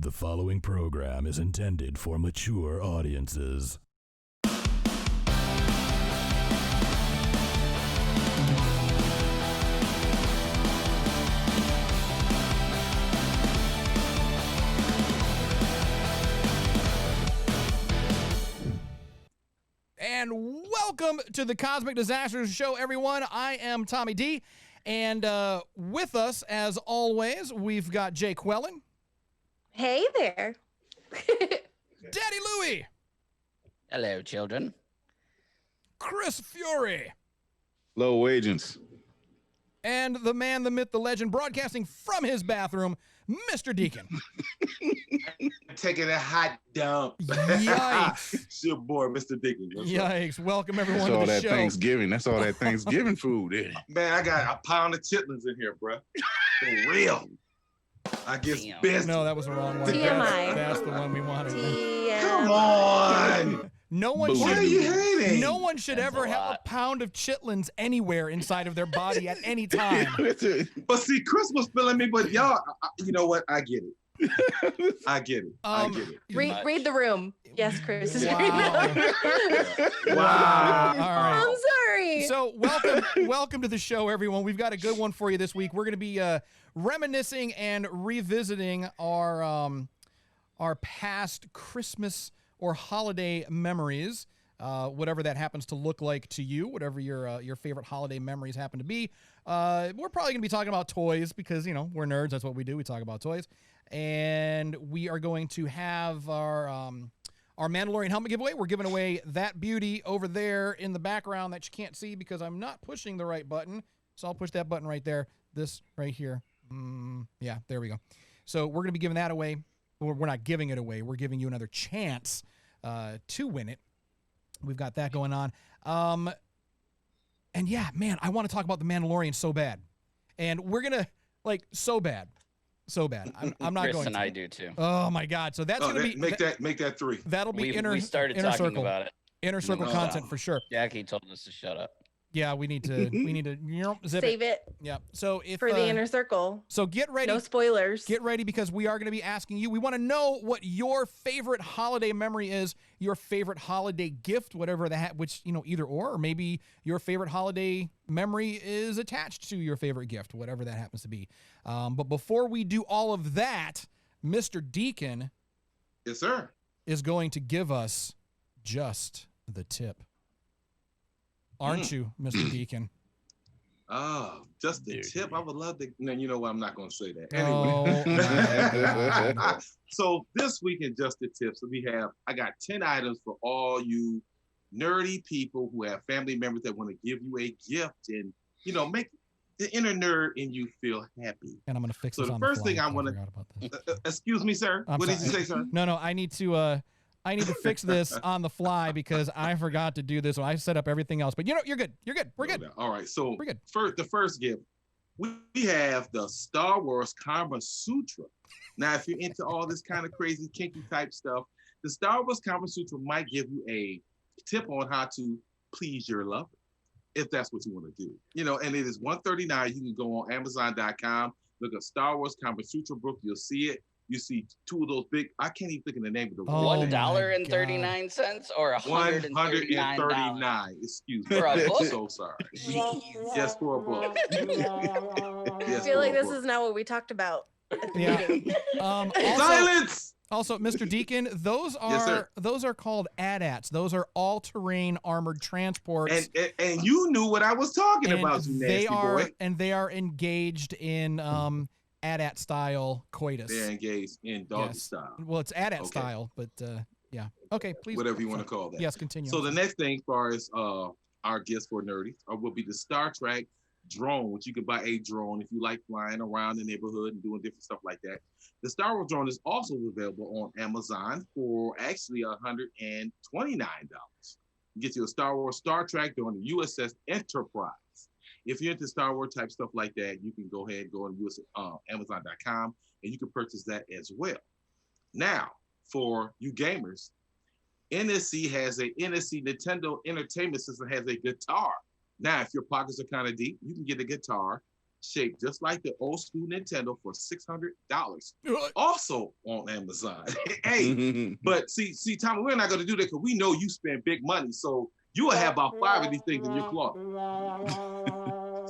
The following program is intended for mature audiences. And welcome to the Cosmic Disasters Show, everyone. I am Tommy D, and with us, as always, we've got Jay Quellen. Hey there. Daddy Louie. Hello, children. Chris Fury. Low agents. And the man, the myth, the legend, broadcasting from his bathroom, Mr. Deacon. Taking a hot dump. Yikes. It's your boy, Mr. Deacon. Yikes. Welcome, everyone, That's all to the that show. Thanksgiving. That's all that Thanksgiving food is. Man, I got a pound of chitlins in here, bro. For real. I guess Damn. best. No, that was the wrong one. TMI. That's the one we wanted. Come on. No one Why are should. you hating? No one should That's ever a have a lot. pound of chitlins anywhere inside of their body at any time. But see, Chris was feeling me, but y'all, you know what? I get it. I get it. I get it. Read the room. Yes, Chris is Wow. Wow. All right. I'm sorry. So welcome to the show, everyone. We've got a good one for you this week. We're going to be reminiscing and revisiting our past Christmas or holiday memories, whatever that happens to look like to you, whatever your favorite holiday memories happen to be. We're probably going to be talking about toys because, you know, we're nerds. That's what we do. We talk about toys. And we are going to have our Mandalorian helmet giveaway. We're giving away that beauty over there in the background that you can't see because I'm not pushing the right button. So I'll push that button right there. This right here. Yeah, there we go. So we're going to be giving that away. Well, we're not giving it away. We're giving you another chance to win it. We've got that going on. And yeah, man, I want to talk about the Mandalorian so bad. And we're going to, like, so bad. I'm not Chris going and to. I do too. Oh my God! So that's gonna be make that 3. That'll be We started talking circle, about it. inner circle No. content for sure. Jackie told us to shut up. Yeah, we need to zip Save it Yeah. So if for the inner circle. so get ready. No spoilers. Get ready because we are going to be asking you. We want to know what your favorite holiday memory is, your favorite holiday gift, whatever that, which, you know, either or maybe your favorite holiday memory is attached to your favorite gift, whatever that happens to be. But before we do all of that, Mr. Deacon Yes, sir. is going to give us just the tip. Aren't you, Mr. Deacon? Oh, just the tip. I would love to. No, you know what? I'm not going to say that. Oh, Anyway. my God. So this week in Just the Tips, I got 10 items for all you nerdy people who have family members that want to give you a gift and, you know, make the inner nerd in you feel happy. And I'm going to fix So this the on first the fly. thing I wanna- forgot about this. Excuse me, sir. I'm What did you sorry. say, sir? No, I need to fix this on the fly because I forgot to do this when I set up everything else. But you know, you're good. We're good. All right. So We're good. the first gift, we have the Star Wars Kama Sutra. Now, if you're into all this kind of crazy kinky type stuff, the Star Wars Kama Sutra might give you a tip on how to please your lover, if that's what you want to do. You know, and it is $139. You can go on Amazon.com, look at Star Wars Kama Sutra book. You'll see it. You see 2 of those big. I can't even think of the name of the Oh, one. my $1.39 or $139 $139. Excuse me. For a I'm book? so sorry. Yes, for a book. I Yes, feel like for a this book. is not what we talked about at the Yeah. meeting. Silence. Also, Mr. Deacon, those Yes, sir. are called AT-ATs. Those are all-terrain armored transports. And you knew what I was talking And about, you nasty boy. they are engaged in AT-AT style coitus. They're engaged in doggy Yes. style, Well, it's AT-AT Okay. style, but yeah. Okay, please. whatever you want to call that. Yes, continue. So the next thing, as far as our gifts for nerdies, will be the Star Trek drone, which you can buy a drone if you like flying around the neighborhood and doing different stuff like that. The Star Wars drone is also available on Amazon for actually $129. You get you a Star Trek drone, the USS Enterprise. If you're into Star Wars type stuff like that, you can go ahead and go on Amazon.com and you can purchase that as well. Now, for you gamers, NSC Nintendo Entertainment System has a guitar. Now, if your pockets are kind of deep, you can get a guitar shaped just like the old school Nintendo for $600. Also on Amazon. Hey, but see, Tommy, we're not going to do that because we know you spend big money. So you will have about 5 of these things in your closet.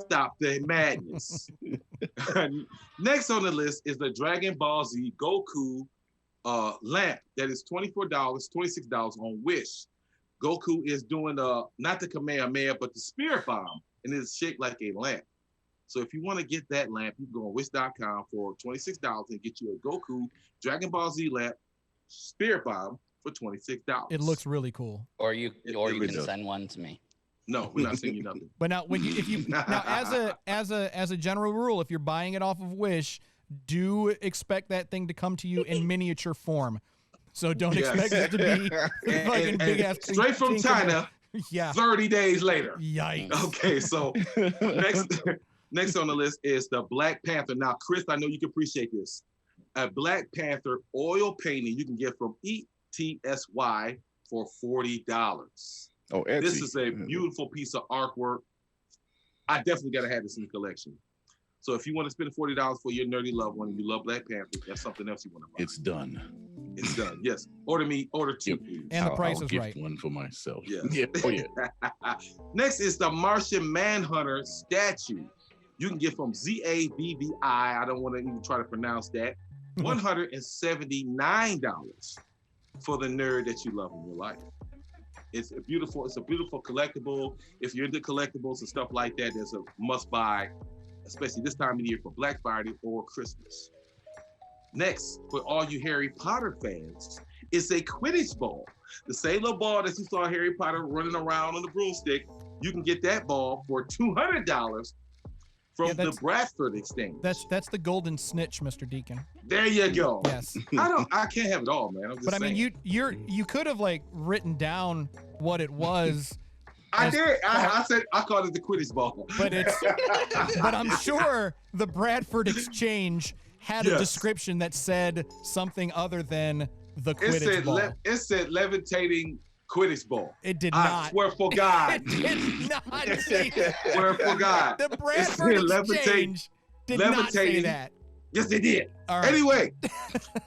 Stop the madness. Next on the list is the Dragon Ball Z Goku lamp that is $24, $26 on Wish. Goku is doing not the Kamehameha, but the Spirit Bomb, and it's shaped like a lamp. So if you want to get that lamp, you can go on wish.com for $26 and get you a Goku Dragon Ball Z lamp Spirit Bomb for $26. It looks really cool. Or you can send one to me. No, we're not sending you nothing. But now, as a general rule, if you're buying it off of Wish, do expect that thing to come to you in miniature form. So don't expect it to be fucking big ass straight from China. Yeah. 30 days later. Yikes. Okay, so next on the list is the Black Panther. Now, Chris, I know you can appreciate this. A Black Panther oil painting you can get from ETSY for $40. Oh, Etsy. This is a beautiful piece of artwork. I definitely got to have this in the collection. So if you want to spend $40 for your nerdy loved one and you love Black Panther, that's something else you want to buy. It's done. It's done. Yes. Order two. Please. And the price I'll is gift right. one for myself. Yeah. Yeah. Oh, yeah. Next is the Martian Manhunter statue. You can get from ZABBI. I don't want to even try to pronounce that. $179 for the nerd that you love in your life. It's a beautiful collectible. If you're into collectibles and stuff like that, there's a must buy, especially this time of year for Black Friday or Christmas. Next, for all you Harry Potter fans, it's a Quidditch ball. The same little ball that you saw Harry Potter running around on the broomstick, you can get that ball for $200 from the Bradford Exchange. That's the golden snitch, Mr. Deacon. There you go. Yes. I can't have it all, man. I'm just saying. I mean, you could have like written down what it was. I did. I said I called it the Quidditch ball. But I'm sure the Bradford Exchange had a description that said something other than the Quidditch ball. It said levitating Quidditch ball. It did not. I swear for God. It did not say that. Swear for God. The Bradford Exchange did not say that. Yes, they did. All right. Anyway,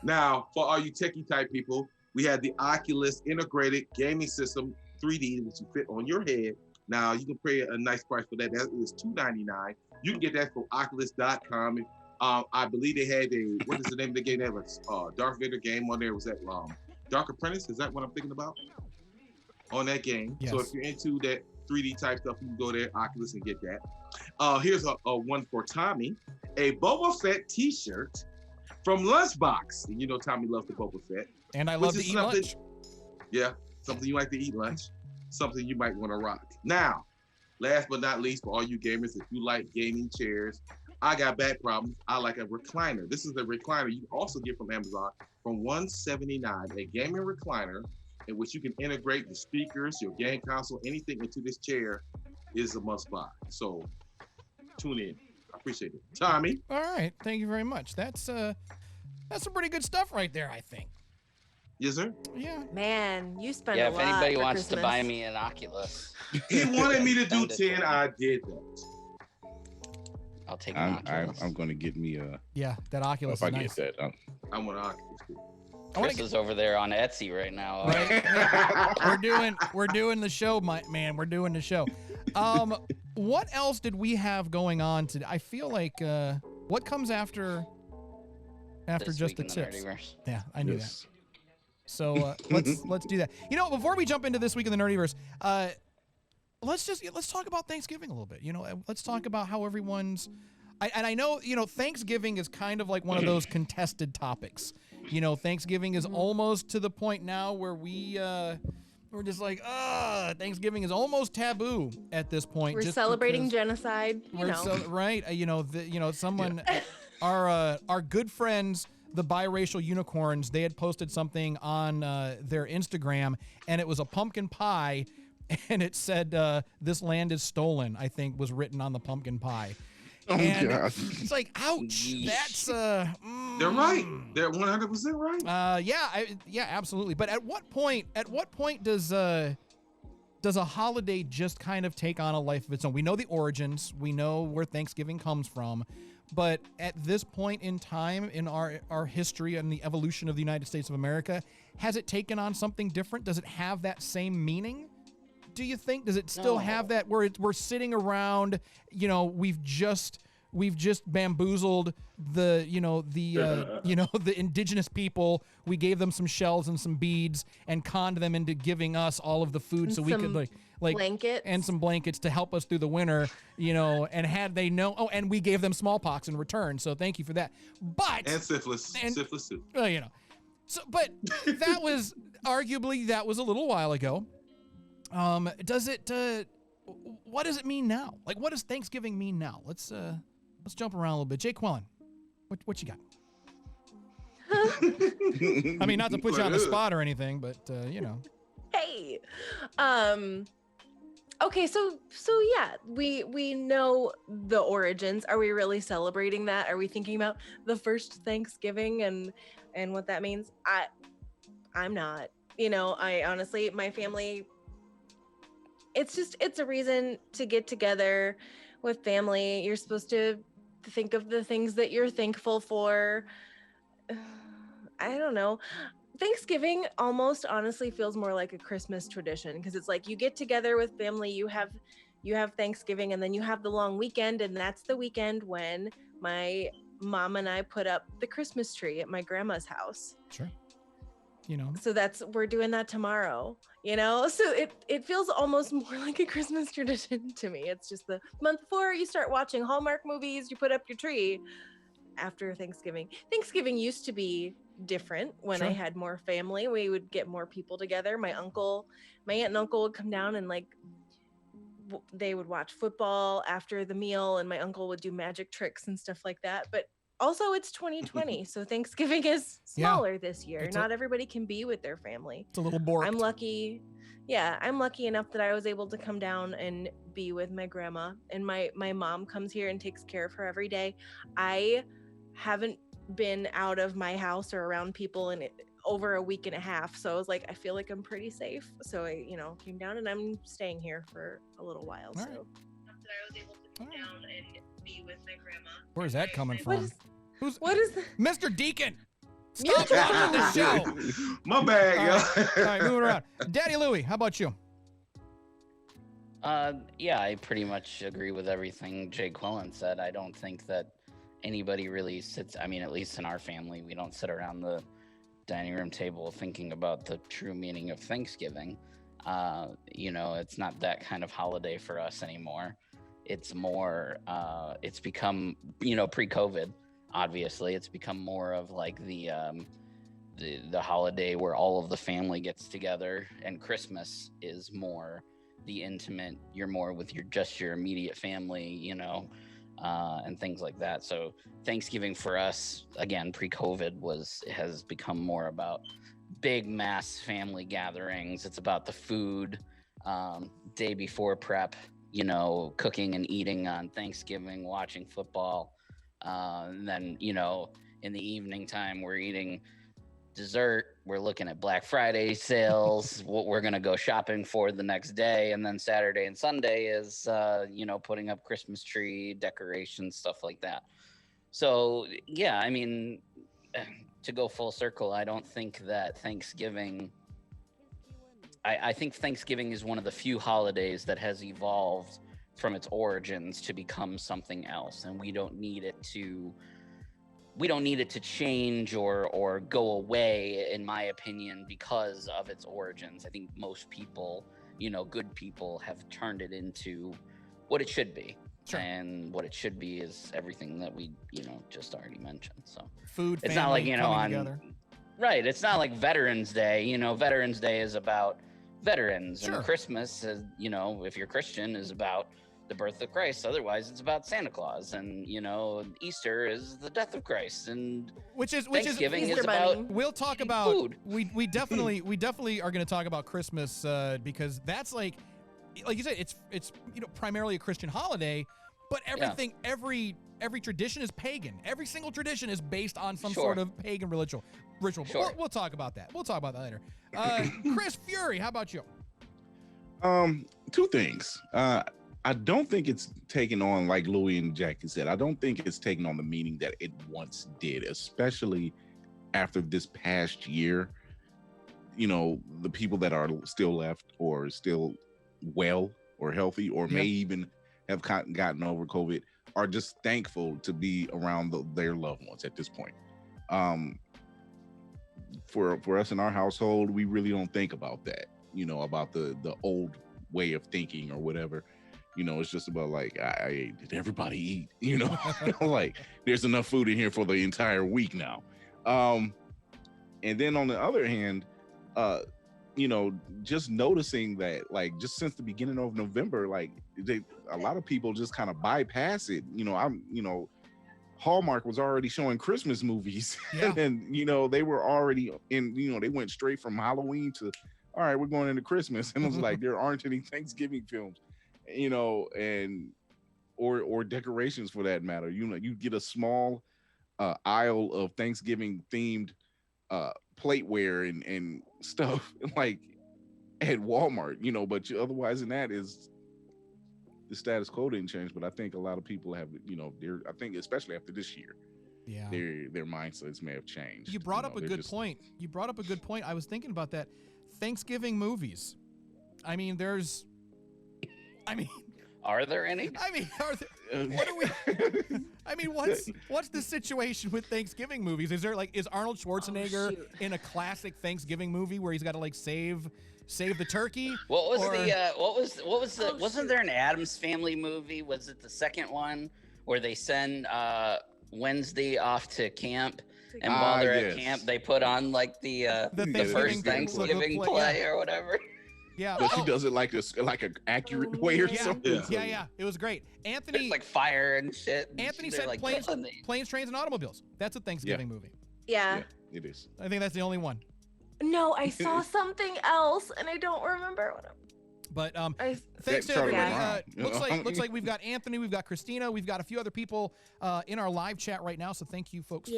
now for all you techie type people, we have the Oculus integrated gaming system 3D, which you fit on your head. Now you can pay a nice price for that. That is $299. You can get that from Oculus.com. I believe they had what is the name of the game? They have a Darth Vader game on there. Was that Dark Apprentice? Is that what I'm thinking about? On that game. Yes. So if you're into that 3D type stuff, you can go there, Oculus, and get that. Here's a one for Tommy. A Boba Fett t-shirt from Lunchbox. And you know Tommy loves the Boba Fett. And I love to eat lunch. Yeah, something you like to eat lunch. Something you might want to rock. Now, last but not least, for all you gamers, if you like gaming chairs, I got back problems. I like a recliner. This is the recliner you can also get from Amazon from $179. A gaming recliner in which you can integrate the speakers, your game console, anything into this chair is a must buy. So tune in. I appreciate it. Tommy. All right. Thank you very much. That's some pretty good stuff right there, I think. Yes, sir. Yeah. Man, you spend Yeah, a if lot anybody for wants to Christmas. buy me an Oculus, He wanted me to do Send it 10. to I did that. I'll take an Oculus. I'm going to get me a. Yeah, that Oculus If I is nice. get that, I want an Oculus too. Chris is over there on Etsy right now. Right? we're doing the show, man. We're doing the show. What else did we have going on today? I feel like what comes after This just week the in tips? Nerdiverse. Yeah, I knew that. So let's do that. You know, before we jump into this week in the Nerdiverse, let's talk about Thanksgiving a little bit. You know, let's talk about how everyone's. I know, you know, Thanksgiving is kind of like one of those contested topics. You know, Thanksgiving is almost to the point now where we're just like, Thanksgiving is almost taboo at this point. We're just celebrating because genocide. You know. right. Someone, our good friends, the biracial unicorns, they had posted something on their Instagram, and it was a pumpkin pie, and it said, "This land is stolen," I think was written on the pumpkin pie. Oh, And God. it's like, ouch. That's They're right. They're 100% right. yeah, absolutely. But at what point does does a holiday just kind of take on a life of its own? We know the origins, we know where Thanksgiving comes from, but at this point in time in our history and the evolution of the United States of America, has it taken on something different? Does it have that same meaning? Do you think? Does it still have that where we're sitting around, we've just bamboozled the the indigenous people. We gave them some shells and some beads and conned them into giving us all of the food And so we could like blankets and some blankets to help us through the winter, and had they known, and we gave them smallpox in return. So thank you for that. But and syphilis too. So, but that was arguably a little while ago. What does it mean now? Like, what does Thanksgiving mean now? Let's jump around a little bit. Jay Quellen, what you got? I mean, not to put you on the spot or anything, but Hey. Okay, so yeah, we know the origins. Are we really celebrating that? Are we thinking about the first Thanksgiving and what that means? I'm not. I honestly, my family, it's a reason to get together with family. You're supposed to think of the things that you're thankful for. I don't know. Thanksgiving almost honestly feels more like a Christmas tradition, because it's like you get together with family, you have Thanksgiving, and then you have the long weekend, and that's the weekend when my mom and I put up the Christmas tree at my grandma's house. Sure. So we're doing that tomorrow, so it feels almost more like a Christmas tradition to me. It's just the month before you start watching Hallmark movies, you put up your tree. After Thanksgiving used to be different when Sure. I had more family. We would get more people together. My aunt and uncle would come down and they would watch football after the meal, and my uncle would do magic tricks and stuff like that. But also, it's 2020, so Thanksgiving is smaller this year. Not everybody can be with their family. It's a little boring. I'm lucky. Yeah, I'm lucky enough that I was able to come down and be with my grandma, and my mom comes here and takes care of her every day. I haven't been out of my house or around people in over a week and a half, so I was like, I feel like I'm pretty safe. So I, came down, and I'm staying here for a little while. All so right. that I was able to come down and be with my grandma. Where's that coming from? What is that? Mr. Deacon? Stop watching the show. My bad, All right, moving around. Daddy Louie, how about you? Yeah, I pretty much agree with everything Jay Quellen said. I don't think that anybody really sits, at least in our family, we don't sit around the dining room table thinking about the true meaning of Thanksgiving. It's not that kind of holiday for us anymore. It's more, it's become, pre-COVID, obviously, it's become more of like the holiday where all of the family gets together, and Christmas is more the intimate, you're more with your immediate family, and things like that. So Thanksgiving for us, again, pre-COVID has become more about big mass family gatherings. It's about the food, day before prep, cooking and eating on Thanksgiving, watching football. And then, in the evening time, we're eating dessert. We're looking at Black Friday sales, what we're going to go shopping for the next day. And then Saturday and Sunday is, putting up Christmas tree decorations, stuff like that. So, yeah, to go full circle, I don't think that Thanksgiving, I think Thanksgiving is one of the few holidays that has evolved from its origins to become something else. And we don't need it to change or go away, in my opinion, because of its origins. I think most people, good people, have turned it into what it should be. Sure. And what it should be is everything that we, just already mentioned. So Food, it's family, not like, coming together. Right. It's not like Veterans Day. Veterans Day is about veterans. Sure. And Christmas is, if you're Christian, is about the birth of Christ. Otherwise, it's about Santa Claus. And, Easter is the death of Christ. And Thanksgiving is about we'll talk about food. We definitely are going to talk about Christmas because that's like you said, it's primarily a Christian holiday, but everything every tradition is pagan. Every single tradition is based on some sort of pagan ritual. Sure. We'll talk about that. We'll talk about that later. Chris Fury, how about you? Two things. I don't think it's taken on, like Louis and Jackie said, I don't think it's taken on the meaning that it once did, especially after this past year. You know, the people that are still left or still well or healthy or may even have gotten over COVID are just thankful to be around their loved ones at this point. For us in our household, we really don't think about that, you know, about the old way of thinking or whatever. You know, it's just about like, did everybody eat? You know, like there's enough food in here for the entire week now. And then on the other hand, you know, just noticing that, like, just since the beginning of November, like a lot of people just kind of bypass it. You know, Hallmark was already showing Christmas movies, and you know, they were already in. You know, they went straight from Halloween to, all right, we're going into Christmas, and it was like there aren't any Thanksgiving films, you know, and or decorations for that matter. You know, you get a small aisle of Thanksgiving themed plateware and stuff like at Walmart, you know, but otherwise than that is the status quo didn't change. But I think a lot of people have, you know, I think especially after this year, their mindsets may have changed. You brought up a good point. You brought up a good point. I was thinking about that. Thanksgiving movies. I mean, are there any? I mean, what are we? I mean, what's the situation with Thanksgiving movies? Is Arnold Schwarzenegger in a classic Thanksgiving movie where he's got to like save the turkey? Wasn't there an Addams Family movie? Was it the second one where they send Wednesday off to camp? And while they're at camp, they put on like the first Thanksgiving play or whatever. Yeah, but she does it like an accurate way or something. Yeah. It was great. Anthony, there's like fire and shit. Anthony said like, planes, trains, and automobiles. That's a Thanksgiving movie. Yeah, it is. I think that's the only one. No, I saw something else, and I don't remember what. But thanks to everybody. Looks like we've got Anthony, we've got Christina, we've got a few other people in our live chat right now. So thank you, folks,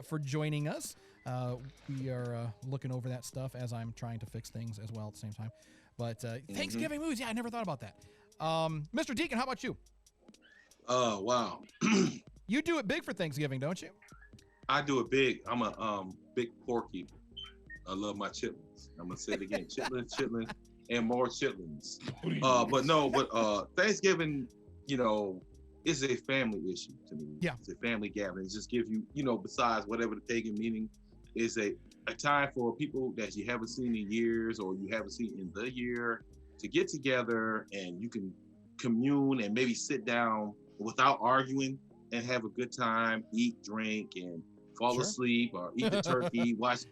for joining us. We are looking over that stuff as I'm trying to fix things as well at the same time. But Thanksgiving movies, I never thought about that. Mr. Deacon, how about you? Oh, wow. You do it big for Thanksgiving, don't you? I do it big. I'm a big pork eater. I love my chitlins. I'm gonna say it again: chitlins, and more chitlins. But Thanksgiving, you know, is a family issue to me. Yeah, it's a family gathering. It just gives you, you know, besides whatever the pagan meaning, is a time for people that you haven't seen in years or you haven't seen in the year to get together, and you can commune and maybe sit down without arguing and have a good time, eat, drink, and fall asleep, or eat the turkey, watch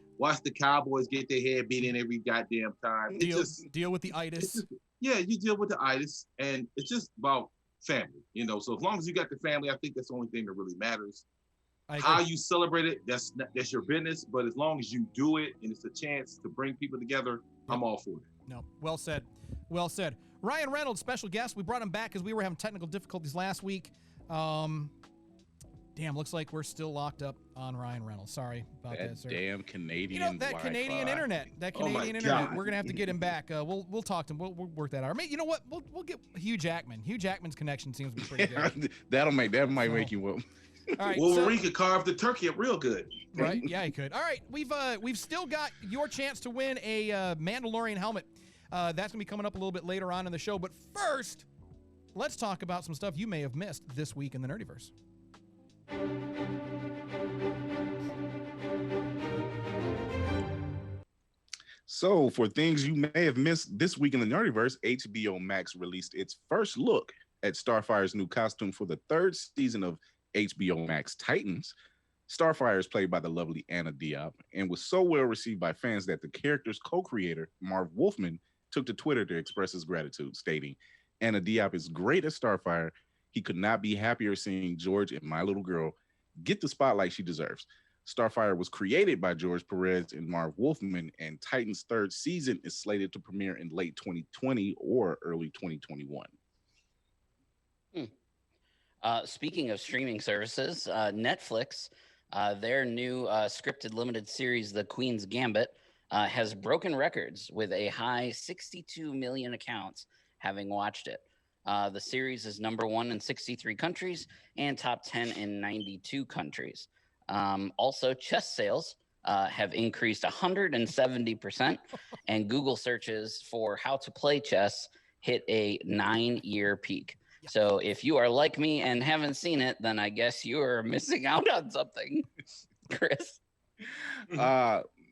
the Cowboys get their head beat in every goddamn time. Deal with the itis. You deal with the itis, and it's just about family, you know. So as long as you got the family, I think that's the only thing that really matters. How you celebrate it, that's your business. But as long as you do it and it's a chance to bring people together, I'm all for it. No, well said. Well said. Ryan Reynolds, special guest. We brought him back because we were having technical difficulties last week. Damn, looks like we're still locked up on Ryan Reynolds. Sorry about that, sir. Damn Canadian. You know, that Canadian internet. That Canadian internet. We're gonna have to get him back. We'll talk to him. We'll work that out. Or maybe, you know what? We'll get Hugh Jackman. Hugh Jackman's connection seems to be pretty good. that might make you well. All right. Wolverine could carve the turkey up real good. Right? Yeah, he could. All right. We've still got your chance to win a Mandalorian helmet. That's gonna be coming up a little bit later on in the show. But first, let's talk about some stuff you may have missed this week in the Nerdiverse. So, for things you may have missed this week in the Nerdiverse, HBO Max released its first look at Starfire's new costume for the third season of HBO Max Titans. Starfire is played by the lovely Anna Diop and was so well received by fans that the character's co-creator, Marv Wolfman, took to Twitter to express his gratitude, stating, "Anna Diop is great at Starfire. He could not be happier seeing George and my little girl get the spotlight she deserves. Starfire was created by George Perez and Marv Wolfman, and Titan's third season is slated to premiere in late 2020 or early 2021. Speaking of streaming services, Netflix, their new scripted limited series, The Queen's Gambit, has broken records with a high 62 million accounts having watched it. The series is #1 in 63 countries and top 10 in 92 countries. Also, chess sales have increased 170%, and Google searches for how to play chess hit a 9-year peak. So if you are like me and haven't seen it, then I guess you are missing out on something, Chris.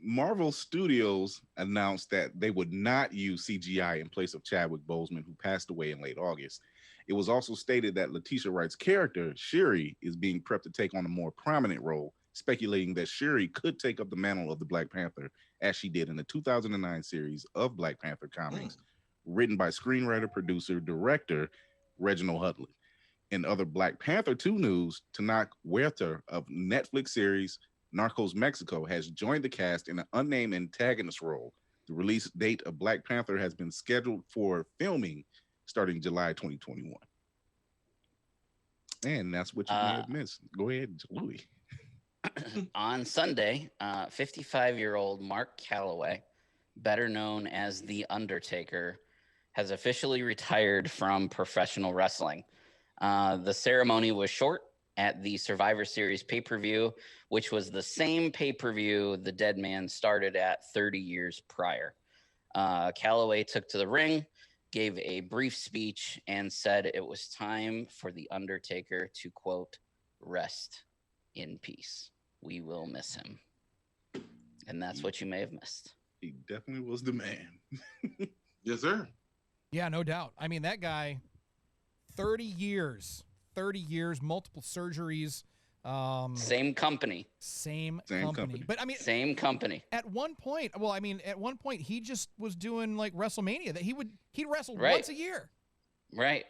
Marvel Studios announced that they would not use CGI in place of Chadwick Boseman, who passed away in late August. It was also stated that Letitia Wright's character, Shuri, is being prepped to take on a more prominent role, speculating that Shuri could take up the mantle of the Black Panther, as she did in the 2009 series of Black Panther comics, written by screenwriter, producer, director Reginald Hudlin. In other Black Panther 2 news, Tanac Huerta of Netflix series Narcos Mexico has joined the cast in an unnamed antagonist role. The release date of Black Panther has been scheduled for filming starting July 2021. And that's what you may have missed. Go ahead, Louis. On Sunday, 55-year-old Mark Calloway, better known as The Undertaker, has officially retired from professional wrestling. The ceremony was short at the Survivor Series pay-per-view, which was the same pay-per-view the dead man started at 30 years prior. Calloway took to the ring, gave a brief speech, and said it was time for The Undertaker to, quote, rest in peace. We will miss him. And that's what you may have missed. He definitely was the man. Yes, sir. Yeah, no doubt. I mean, that guy, 30 years, multiple surgeries. Same company. Same company. But I mean, same company. At one point, he just was doing like WrestleMania, that he'd wrestle Right. once a year. Right.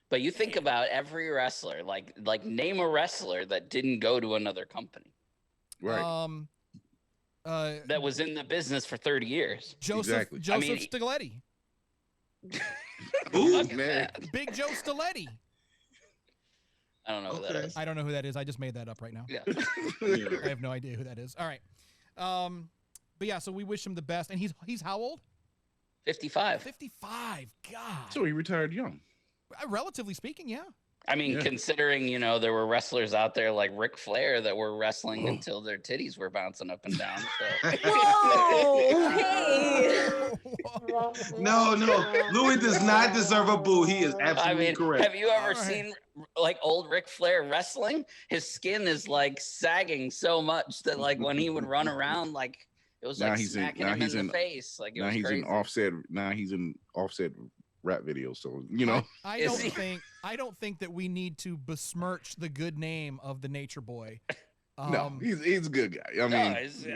But you think about every wrestler, like name a wrestler that didn't go to another company. Right. That was in the business for 30 years. Joseph Stiletti. Ooh, man. Big Joe Stiletti. I don't know who that is. I don't know who that is. I just made that up right now. Yeah. I have no idea who that is. All right. But yeah, so we wish him the best. And he's how old? 55. 55. God. So he retired young. Relatively speaking, yeah. I mean, considering, there were wrestlers out there like Ric Flair that were wrestling until their titties were bouncing up and down. So. Whoa! Hey! No. Louis does not deserve a boo. He is absolutely correct. Have you ever seen like old Ric Flair wrestling? His skin is like sagging so much that like when he would run around, like it was like smacking him in the face. Like it was crazy. Now he's in Offset rap videos, so I don't think that we need to besmirch the good name of the Nature Boy. No, he's a good guy. I mean,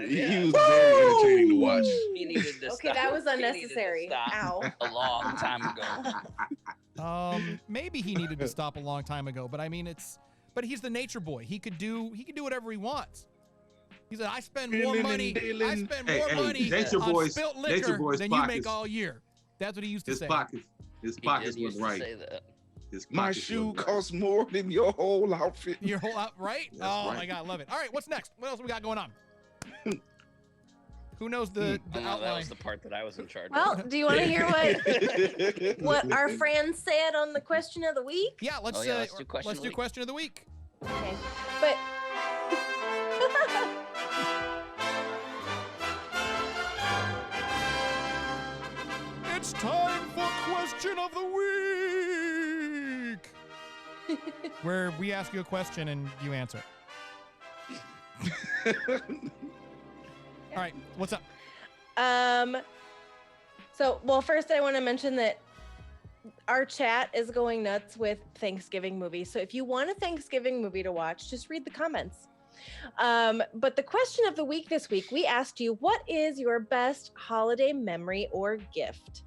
he was very entertaining to watch. He needed to Okay, that was unnecessary. Ow! A long time ago. Maybe he needed to stop a long time ago, but I mean, but he's the Nature Boy. He could do whatever he wants. He said, I spend more money on spilt liquor than you make all year. That's what he used to say. His pockets was right. My shoe costs more than your whole outfit. Your whole outfit, right? Right. My God, love it. All right, what's next? What else we got going on? Who knows the outline? That was the part that I was in charge of. Well, do you want to hear what our friends said on the question of the week? Yeah, let's do question of the week. Okay, but it's time for question of the week, where we ask you a question and you answer. All right, what's up? First I want to mention that our chat is going nuts with Thanksgiving movies. So if you want a Thanksgiving movie to watch, just read the comments. But the question of the week this week, we asked you, what is your best holiday memory or gift?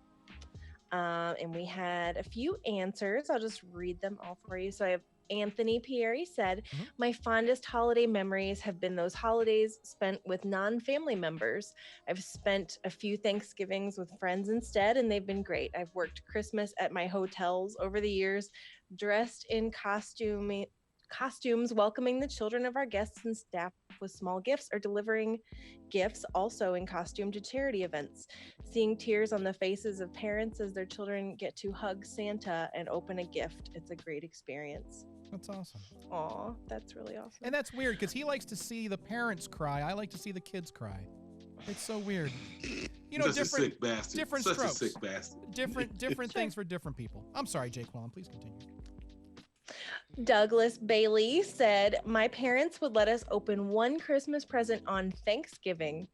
And we had a few answers. I'll just read them all for you. So I have Anthony Pieri said, my fondest holiday memories have been those holidays spent with non-family members. I've spent a few Thanksgivings with friends instead, and they've been great. I've worked Christmas at my hotels over the years, dressed in costumes costumes, welcoming the children of our guests and staff with small gifts, or delivering gifts also in costume to charity events. Seeing tears on the faces of parents as their children get to hug Santa and open a gift. It's a great experience. That's awesome. Aw, that's really awesome. And that's weird because he likes to see the parents cry. I like to see the kids cry. It's so weird. You know, Such a sick bastard. different Such strokes. a sick bastard. Different things for different people. I'm sorry, Jake Quillen. Please continue. Douglas Bailey said, my parents would let us open one Christmas present on Thanksgiving.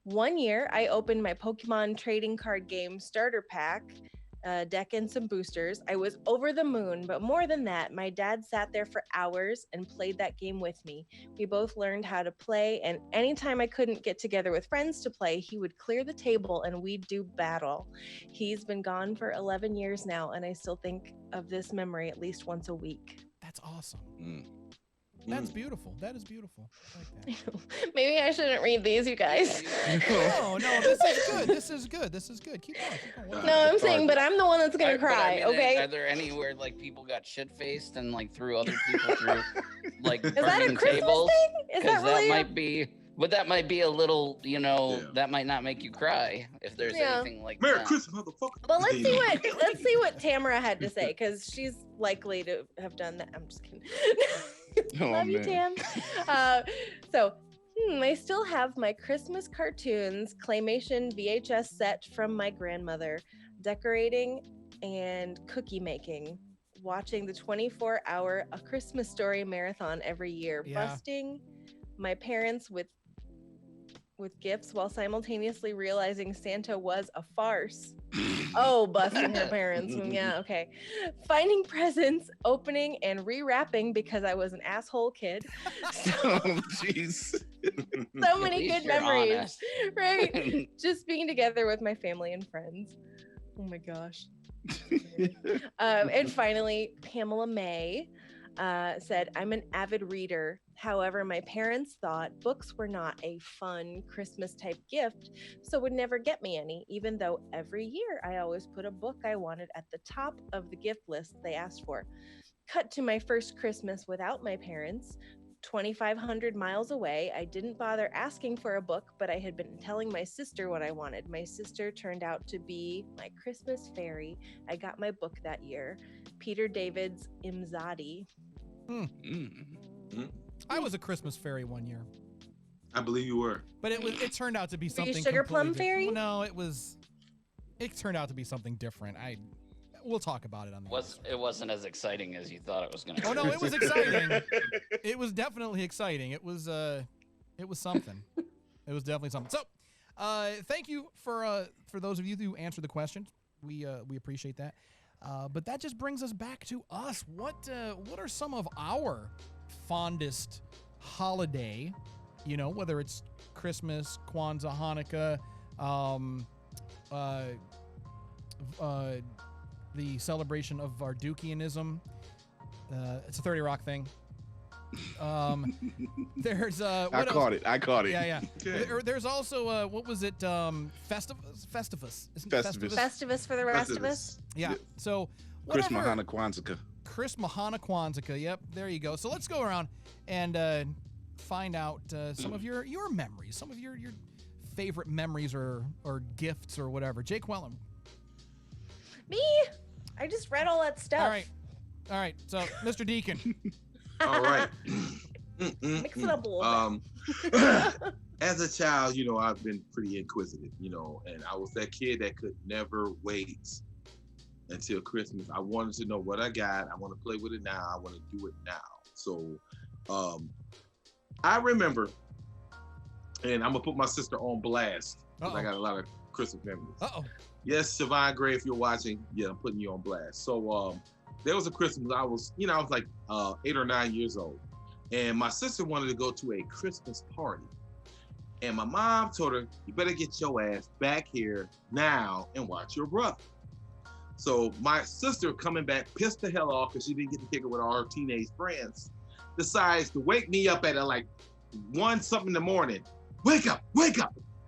One year, I opened my Pokemon trading card game starter pack, deck and some boosters. I was over the moon, but more than that, my dad sat there for hours and played that game with me. We both learned how to play, and anytime I couldn't get together with friends to play, he would clear the table and we'd do battle. He's been gone for 11 years now, and I still think of this memory at least once a week. That's awesome. That's beautiful. That is beautiful. I like that. Maybe I shouldn't read these, you guys. No, this is good. This is good. This is good. Keep going. No, I'm saying, but I'm the one that's gonna cry. Okay. Are there anywhere like people got shit faced and like threw other people through like Is that a burning Christmas tables? thing? Is that really? might be. But that might be a little, that might not make you cry if there's anything like Merry that. Christmas, motherfucker. Well, let's see what Tamara had to say, because she's likely to have done that. I'm just kidding. Love you, Tam. I still have my Christmas cartoons claymation VHS set from my grandmother, decorating and cookie making, watching the 24-hour A Christmas Story marathon every year, busting my parents with gifts while simultaneously realizing Santa was a farce. Oh, busting her parents. Yeah, okay. Finding presents, opening, and rewrapping because I was an asshole kid. Jeez. So many good memories. Honest. Right? Just being together with my family and friends. Oh my gosh. And finally, Pamela May said, I'm an avid reader. However, my parents thought books were not a fun Christmas type gift, so would never get me any, even though every year I always put a book I wanted at the top of the gift list they asked for. Cut to my first Christmas without my parents. 2,500 miles away, I didn't bother asking for a book, but I had been telling my sister what I wanted. My sister turned out to be my Christmas fairy. I got my book that year, Peter David's Imzadi. I was a Christmas fairy one year. I believe you were. But it turned out to be something. Were you sugar plum completely fairy? No, it turned out to be something different. We'll talk about it on the It wasn't as exciting as you thought it was gonna be. Oh no, it was exciting. It was definitely exciting. It was something. It was definitely something. So, thank you for those of you who answered the questions. We appreciate that. But that just brings us back to us. What are some of our fondest holiday? Whether it's Christmas, Kwanzaa, Hanukkah, the celebration of our Dukianism. It's a 30 Rock thing. There's I caught it. Yeah. Okay. There's also what was it? Festivus. Isn't it Festivus. Festivus for the rest of us. Yeah. So Chris whatever. Mahana Kwanzaa. Chris Mahana Kwanzaa. Yep. There you go. So let's go around and find out some of your memories, some of your favorite memories or gifts or whatever. Jake Wellham. Me? I just read all that stuff. All right. So, Mr. Deacon. All right. Mix it up a little bit. As a child, I've been pretty inquisitive, and I was that kid that could never wait until Christmas. I wanted to know what I got. I want to play with it now. I want to do it now. So I remember, and I'm going to put my sister on blast because I got a lot of Christmas memories. Yes, Siobhan Gray, if you're watching, I'm putting you on blast. So there was a Christmas, I was like 8 or 9 years old. And my sister wanted to go to a Christmas party. And my mom told her, you better get your ass back here now and watch your brother. So my sister, coming back, pissed the hell off because she didn't get to kick it with all her teenage friends, decides to wake me up at like 1 something in the morning. Wake up,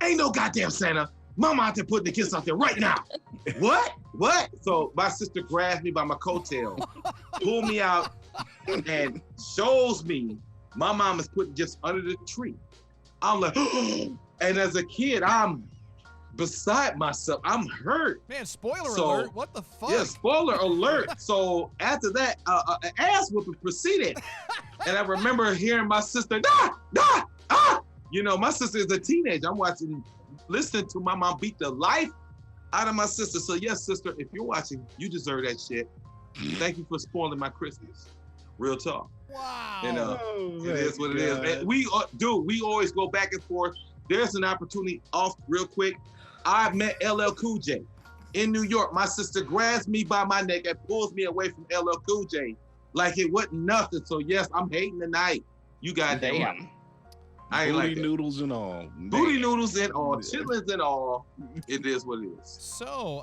ain't no goddamn Santa. Mama out there putting the kids out there right now. What? So my sister grabbed me by my coattail, pulled me out, and shows me my mom is putting just under the tree. I'm like, and as a kid, I'm beside myself. I'm hurt. Man, spoiler alert. What the fuck? Yeah, spoiler alert. So after that, an ass whooping proceeded. And I remember hearing my sister, You know, my sister is a teenager. I'm listening to my mom beat the life out of my sister. So yes, sister, if you're watching, you deserve that shit. Thank you for spoiling my Christmas. Real talk. Wow. And it is what it is. And we always go back and forth. There's an opportunity off real quick. I met LL Cool J in New York. My sister grabs me by my neck and pulls me away from LL Cool J like it wasn't nothing. So yes, I'm hating tonight. You goddamn right. I ain't Booty like that. noodles and all. Booty noodles and all, chitlins and all. It is what it is. So,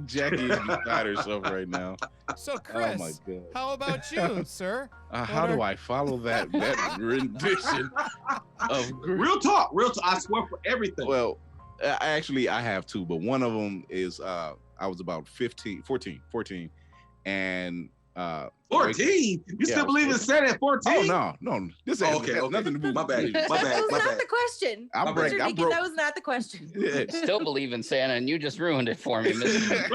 Jackie is beside herself right now. So Chris, oh my God. How about you, sir? How do I follow that rendition of real talk? I swear for everything. Well, I have two, but one of them is I was about 14, and 14? You still believe in Santa at 14? Oh no. This ain't okay. Nothing to do. My bad. That was not the question. That was not the question. Yeah. Still believe in Santa, and you just ruined it for me, Mr.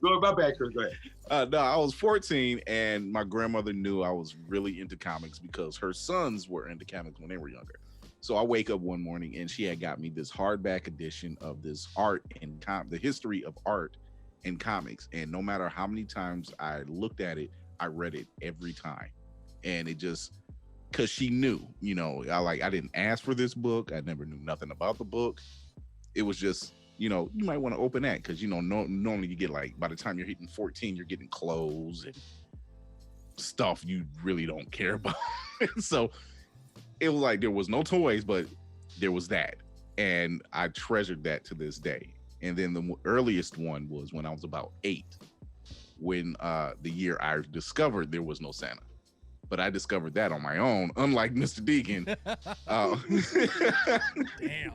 Go my bad, Chris. Go ahead. No, I was 14, and my grandmother knew I was really into comics because her sons were into comics when they were younger. So I wake up one morning, and she had got me this hardback edition of this art and the history of art in comics, and no matter how many times I looked at it, I read it every time. And it just, because she knew, you know, I didn't ask for this book. I never knew nothing about the book. It was just, you know, you might want to open that because, you know, normally you get by the time you're hitting 14, you're getting clothes and stuff you really don't care about. So it was like there was no toys, but there was that, and I treasured that to this day. And then the earliest one was when I was about 8, when the year I discovered there was no Santa. But I discovered that on my own, unlike Mr. Deacon. Damn.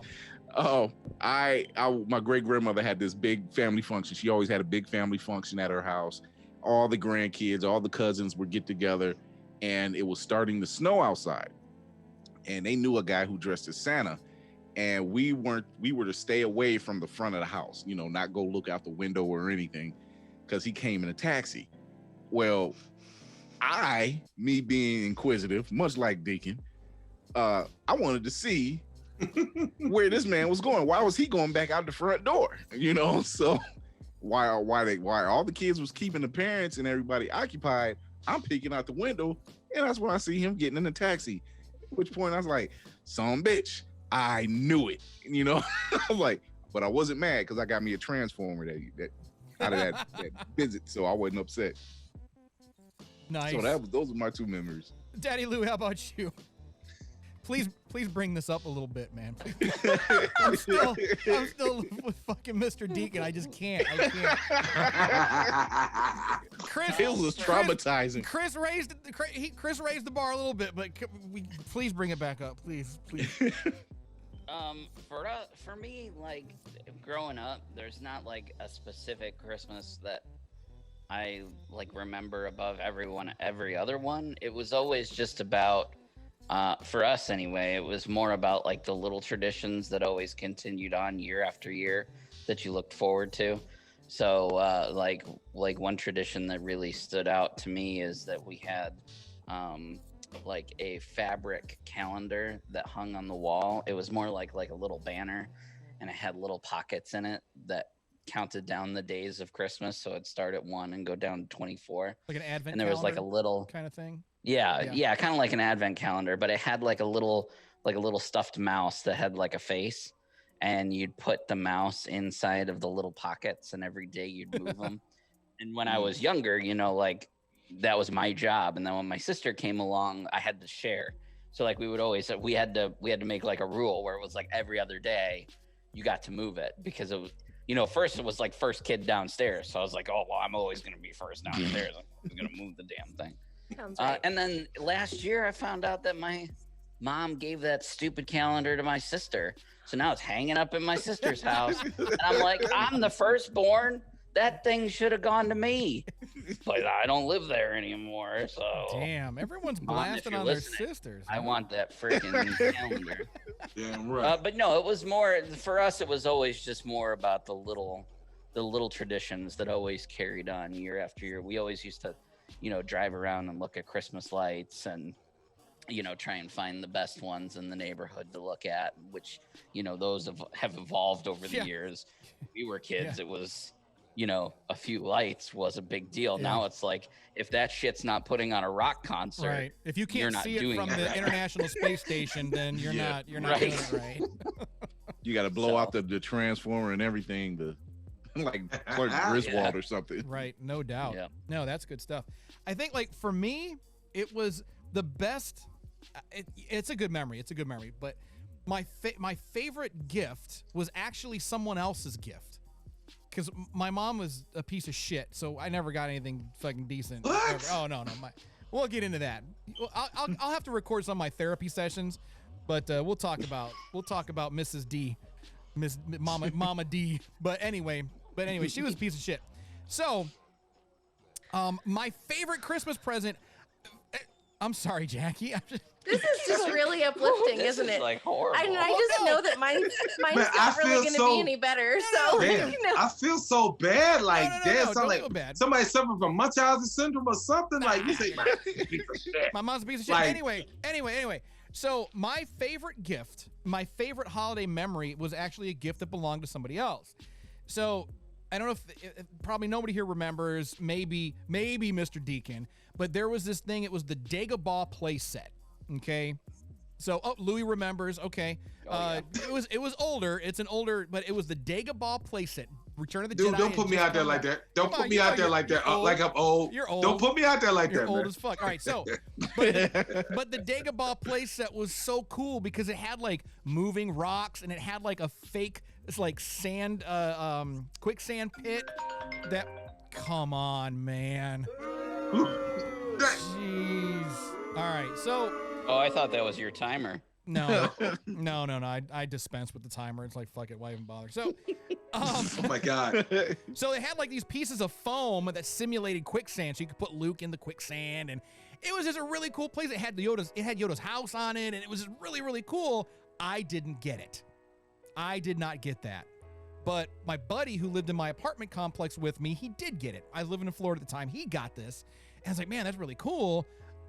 Oh, my great grandmother had this big family function. She always had a big family function at her house. All the grandkids, all the cousins would get together, and it was starting to snow outside. And they knew a guy who dressed as Santa. And we were to stay away from the front of the house, you know, not go look out the window or anything, because he came in a taxi. Well, me being inquisitive, much like Deacon, I wanted to see where this man was going. Why was he going back out the front door? You know, so why all the kids was keeping the parents and everybody occupied, I'm peeking out the window, and that's when I see him getting in the taxi. At which point I was like, son bitch. I knew it, you know. I'm like, but I wasn't mad because I got me a transformer that out of that visit, so I wasn't upset. Nice. So those are my two memories. Daddy Lou, how about you? Please bring this up a little bit, man. I'm still with fucking Mr. Deacon. I just can't. Chris, it was traumatizing. Chris raised the bar a little bit, but please bring it back up, please. For me, like growing up, there's not like a specific Christmas that I like remember above every other one. It was always just about, for us anyway, it was more about like the little traditions that always continued on year after year that you looked forward to. So like one tradition that really stood out to me is that we had like a fabric calendar that hung on the wall. It was more like a little banner, and it had little pockets in it that counted down the days of Christmas. So it'd start at 1 and go down to 24. Like an advent and there was like a little kind of thing. Yeah, kind of like an advent calendar, but it had like a little stuffed mouse that had like a face, and you'd put the mouse inside of the little pockets, and every day you'd move them. And when I was younger, you know, like that was my job. And then when my sister came along, I had to share. So like we had to make like a rule where it was like every other day you got to move it, because it was, you know, first it was like first kid downstairs. So I was like, oh, well, I'm always going to be first downstairs. I'm going to move the damn thing. Right. And then last year I found out that my mom gave that stupid calendar to my sister. So now it's hanging up in my sister's house. And I'm like, I'm the firstborn. that thing should have gone to me. But I don't live there anymore, so. Damn, everyone's Mom, if blasting you're on listening, their sisters. I want that freaking calendar. Damn right. But no, it was more for us. It was always just more about the little traditions that always carried on year after year. We always used to, drive around and look at Christmas lights and, try and find the best ones in the neighborhood to look at, which, those have evolved over the years. When we were kids, it was, a few lights was a big deal. Now it's like, if that shit's not putting on a rock concert, right? If you can't see it from the right. International Space Station, then you're not doing it right. You got to blow out the transformer and everything, like Clark Griswold or something. Right, no doubt. Yeah. No, that's good stuff. I think, like, for me, it was the best. It's a good memory. It's a good memory. But my favorite gift was actually someone else's gift. Because my mom was a piece of shit, so I never got anything fucking decent. What? Oh, no. We'll get into that. I'll have to record some of my therapy sessions, but we'll talk about Mrs. D, Mama D. But anyway, she was a piece of shit. So, my favorite Christmas present. I'm sorry, Jackie. This is just really uplifting, This isn't is it? like horrible. I just know that mine's Man, not really going to so- be any better. So, Man, I feel so bad. Like, No, damn, don't sound like feel bad. somebody suffering from Munchausen syndrome or something. Like, you say, My mom's a piece of shit. Like- Anyway. So my favorite gift, my favorite holiday memory was actually a gift that belonged to somebody else. So I don't know if probably nobody here remembers, maybe Mr. Deacon, but there was this thing. It was the Dagobah play set. Okay. So, Louis remembers. Okay. It was older. It's an older, but it was the Dagobah playset. Return of the dude, Jedi. don't put me out there like that. Don't put me out there like that. Like I'm old. You're old. Don't put me out there like You're that, old man. as fuck. All right, so, but the Dagobah playset was so cool because it had like moving rocks and it had like a fake, it's like sand, quicksand pit. That, come on, man. Jeez. All right, so. Oh, I thought that was your timer. No. I dispense with the timer. It's like, fuck it, why even bother? So, Oh my God. so they had like these pieces of foam that simulated quicksand, so you could put Luke in the quicksand, and it was just a really cool place. It had Yoda's house on it, and it was just really, really cool. I didn't get it. I did not get that. But my buddy who lived in my apartment complex with me, he did get it. I was living in Florida at the time. He got this, and I was like, man, that's really cool.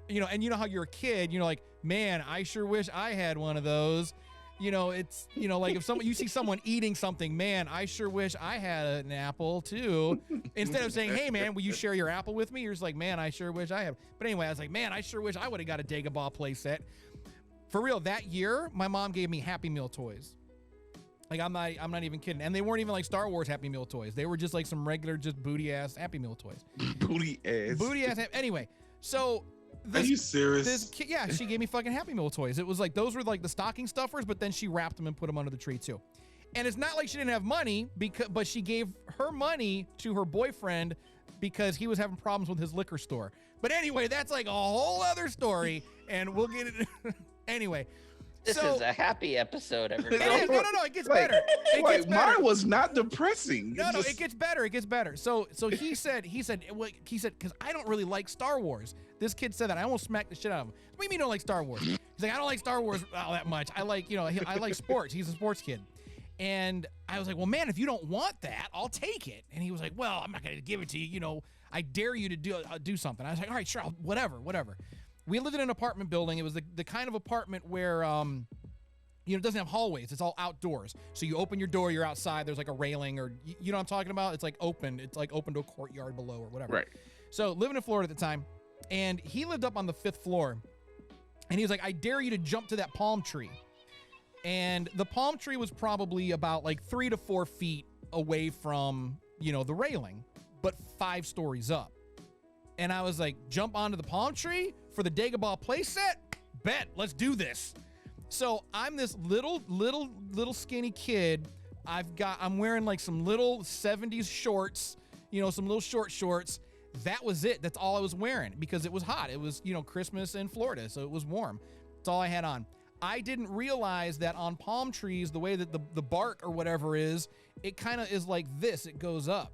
And you know how you're a kid, like, man, I sure wish I had one of those. It's, like if you see someone eating something, man, I sure wish I had an apple too. Instead of saying, hey, man, will you share your apple with me? You're just like, man, I sure wish I had. But anyway, I was like, man, I sure wish I would have got a Dagobah play set. For real, that year, my mom gave me Happy Meal toys. Like, I'm not even kidding. And they weren't even like Star Wars Happy Meal toys. They were just like some regular, just booty-ass Happy Meal toys. Booty-ass. Anyway, so... Are you serious? This kid, yeah, she gave me fucking Happy Meal toys. It was like, those were like the stocking stuffers, but then she wrapped them and put them under the tree too. And it's not like she didn't have money, but she gave her money to her boyfriend because he was having problems with his liquor store. But anyway, that's like a whole other story, and we'll get it. Anyway. This is a happy episode, everybody. No, it gets better. It gets better. Mine was not depressing. No, it gets better. It gets better. So he said, because I don't really like Star Wars. This kid said that. I almost smacked the shit out of him. What do you mean you don't like Star Wars? He's like, I don't like Star Wars all that much. I like, I like sports. He's a sports kid. And I was like, well, man, if you don't want that, I'll take it. And he was like, well, I'm not going to give it to you. I dare you to do something. I was like, all right, sure, whatever. We lived in an apartment building. It was the kind of apartment where, it doesn't have hallways. It's all outdoors. So you open your door, you're outside. There's like a railing, or you know what I'm talking about? It's like open. It's like open to a courtyard below or whatever. Right. So living in Florida at the time, and he lived up on the 5th floor. And he was like, I dare you to jump to that palm tree. And the palm tree was probably about like 3 to 4 feet away from, the railing, but 5 stories up. And I was like, jump onto the palm tree for the Dagobah playset? Bet, let's do this. So I'm this little skinny kid. I'm wearing like some little 70s shorts, some little short shorts. That was it. That's all I was wearing because it was hot. It was, Christmas in Florida, so it was warm. That's all I had on. I didn't realize that on palm trees, the way that the bark or whatever is, it kind of is like this. It goes up.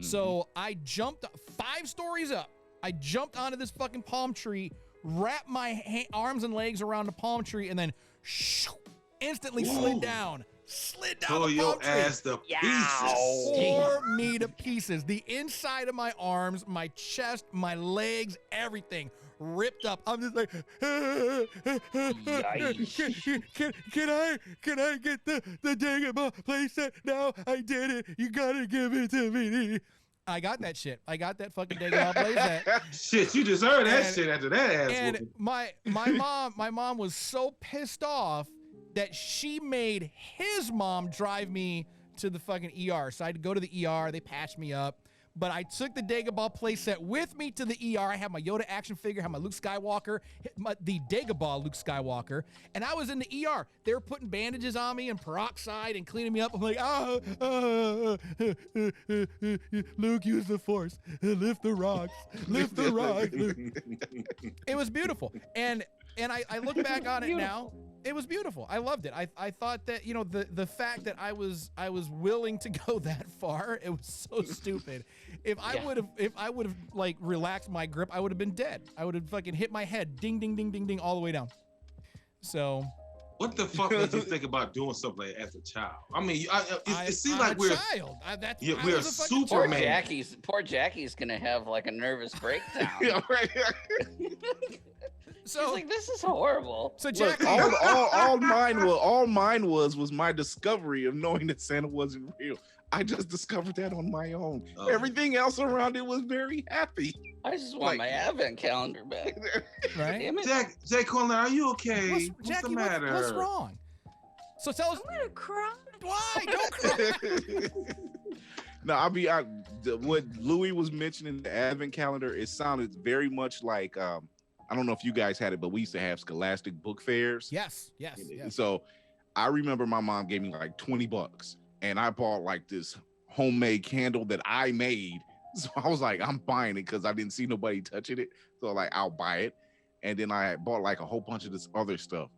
So I jumped 5 stories up. I jumped onto this fucking palm tree, wrapped my arms and legs around the palm tree, and then instantly slid down. Tore the your palm tree. ass to pieces. Tore me to pieces. The inside of my arms, my chest, my legs, everything ripped up. I'm just like, can I get the Dagobah playset now? I did it. You gotta give it to me. I got that shit. I got that fucking Dagobah playset. Shit, you deserve that shit after that ass And whooping. my mom was so pissed off that she made his mom drive me to the fucking ER. So I had to go to the ER. They patched me up. But I took the Dagobah playset with me to the ER. I had my Yoda action figure, had my Luke Skywalker, the Dagobah Luke Skywalker, and I was in the ER. They were putting bandages on me and peroxide and cleaning me up. I'm like, Luke, use the Force. Lift the rocks. Lift the rocks. It was beautiful. And I look back on it now. It was beautiful. I loved it. I thought that, the fact that I was willing to go that far, it was so stupid. If I would have like relaxed my grip, I would have been dead. I would have fucking hit my head, ding, ding, ding, ding, ding, all the way down. So. What the fuck made you think about doing something like that as a child? I mean, it seems like we're a child. We're Superman. Poor Jackie's gonna have like a nervous breakdown. Yeah, right. So like, this is horrible. So Jackie, all mine was my discovery of knowing that Santa wasn't real. I just discovered that on my own. Oh. Everything else around it was very happy. I just want my advent calendar back. Right? Damn it. Jake Conlon, are you okay? What's the matter? What's wrong? So tell us. I'm gonna cry. Why? Don't cry. No, what Louis was mentioning, the advent calendar, it sounded very much like I don't know if you guys had it, but we used to have Scholastic book fairs. Yes. So I remember my mom gave me like $20 and I bought like this homemade candle that I made. So I was like, I'm buying it because I didn't see nobody touching it. So like, I'll buy it. And then I bought like a whole bunch of this other stuff.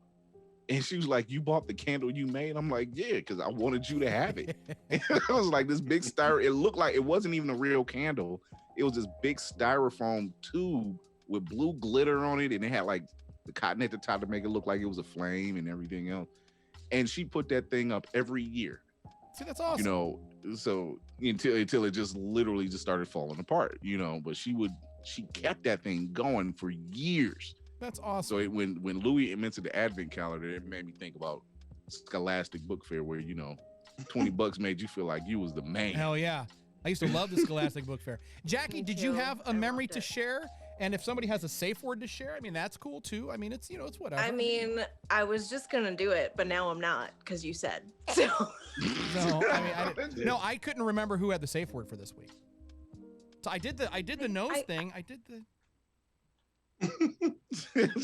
And she was like, you bought the candle you made? I'm like, yeah, because I wanted you to have it. And I was like, this big it looked like it wasn't even a real candle. It was this big styrofoam tube with blue glitter on it, and it had like the cotton at the top to make it look like it was a flame and everything else. And she put that thing up every year. See, that's awesome. So until it just literally just started falling apart, but she kept that thing going for years. That's awesome. So when Louis mentioned the advent calendar, it made me think about Scholastic book fair where, $20 made you feel like you was the man. Hell yeah. I used to love the Scholastic book fair. Jackie, did you have a memory to share? And if somebody has a safe word to share, I mean, that's cool too. I mean, it's whatever. I mean, I was just gonna do it, but now I'm not because you said so. No, I mean, I couldn't remember who had the safe word for this week. So I did the nose thing. I did the.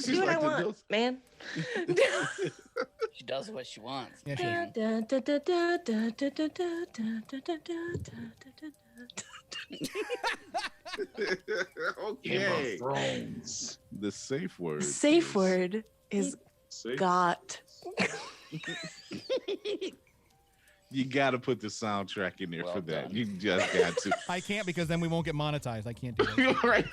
Do what I want, man. She does what she wants. Yeah, she Okay. The safe word. Safe word is got. You got to put the soundtrack in there for that. You just got to. I can't because then we won't get monetized. I can't do that. Right.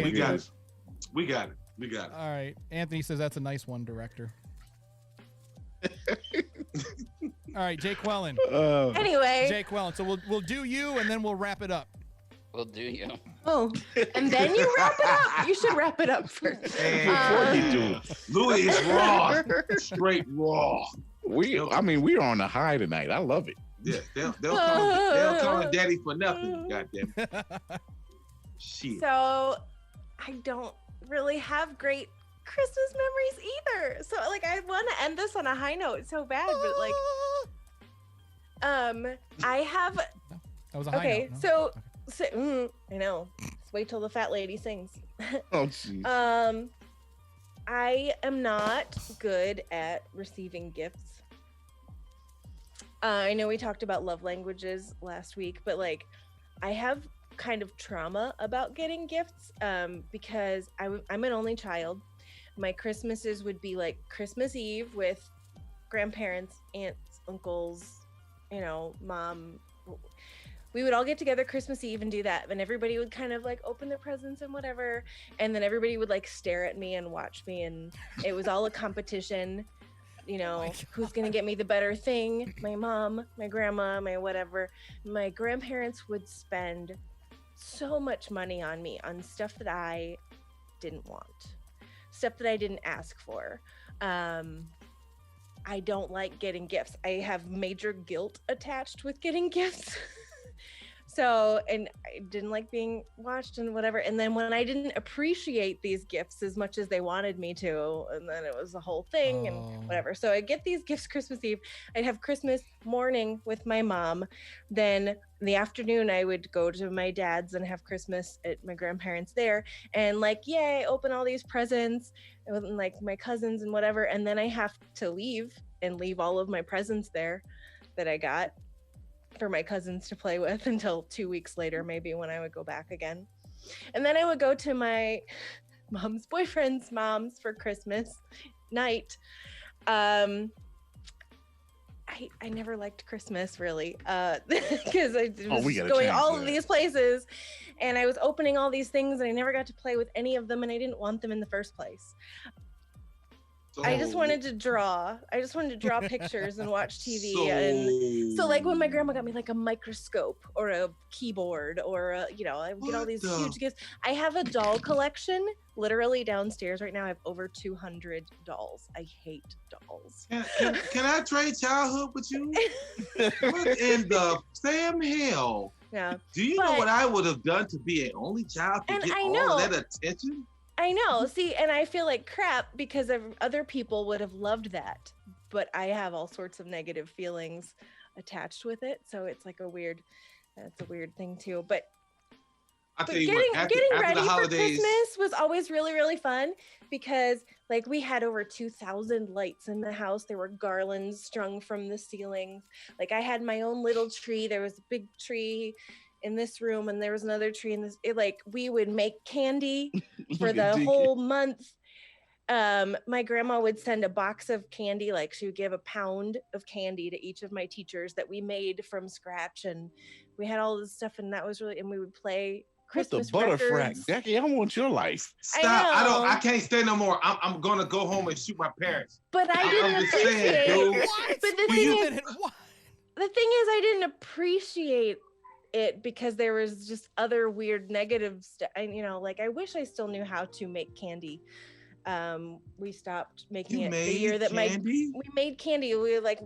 We got it. We got it. All right. Anthony says that's a nice one, director. All right, Jake Wellen. Anyway. Jake Wellen. So we'll do you and then we'll wrap it up. We'll do you. Oh, and then you wrap it up. You should wrap it up first. Before you do, Louis is raw, straight raw. We're on a high tonight. I love it. Yeah, they'll call him daddy for nothing. Goddamn. Shit. So, I don't really have great Christmas memories either. So, like, I want to end this on a high note so bad, but like, I have. That was a high note. No? So I know. Just wait till the fat lady sings. Oh, jeez. I am not good at receiving gifts. I know we talked about love languages last week, but like, I have kind of trauma about getting gifts because I'm an only child. My Christmases would be like Christmas Eve with grandparents, aunts, uncles, you know, mom, we would all get together Christmas Eve and do that. And everybody would kind of like open their presents and whatever. And then everybody would like stare at me and watch me. And it was all a competition, you know, who's going to get me the better thing. My mom, my grandma, my whatever. My grandparents would spend so much money on me on stuff that I didn't want, stuff that I didn't ask for. I don't like getting gifts. I have major guilt attached with getting gifts. So, and I didn't like being watched and whatever. And then when I didn't appreciate these gifts as much as they wanted me to, and then it was a whole thing and whatever. So I get these gifts Christmas Eve. I'd have Christmas morning with my mom. Then in the afternoon, I would go to my dad's and have Christmas at my grandparents there. And like, yay, open all these presents and like my cousins and whatever. And then I have to leave all of my presents there that I got for my cousins to play with until 2 weeks later, maybe, when I would go back again. And then I would go to my mom's boyfriend's mom's for Christmas night. I never liked Christmas really, because I was going all of these places and I was opening all these things and I never got to play with any of them and I didn't want them in the first place. I just wanted to draw. I just wanted to draw pictures and watch TV. And so like when my grandma got me like a microscope or a keyboard or a, you know, I would get all these huge gifts. I have a doll collection literally downstairs right now. I have over 200 dolls. I hate dolls. Can I trade childhood with you? What in the Sam hell? Yeah. Do you know what I would have done to be an only child to get all of that attention? I know. See, and I feel like crap because other people would have loved that, but I have all sorts of negative feelings attached with it. So it's like that's a weird thing too. But getting ready for Christmas was always really, really fun because like we had over 2,000 lights in the house. There were garlands strung from the ceilings. Like I had my own little tree. There was a big tree in this room and there was another tree in this, like we would make candy for the whole month. My grandma would send a box of candy, like she would give a pound of candy to each of my teachers that we made from scratch, and we had all this stuff, and that was really, and we would play Christmas records. Jackie, I want your life. Stop. I can't stay no more. I'm gonna go home and shoot my parents. But I didn't appreciate it. But the thing is I didn't appreciate it because there was just other weird negative stuff. You know, like I wish I still knew how to make candy. We stopped making it the year that we made candy. We like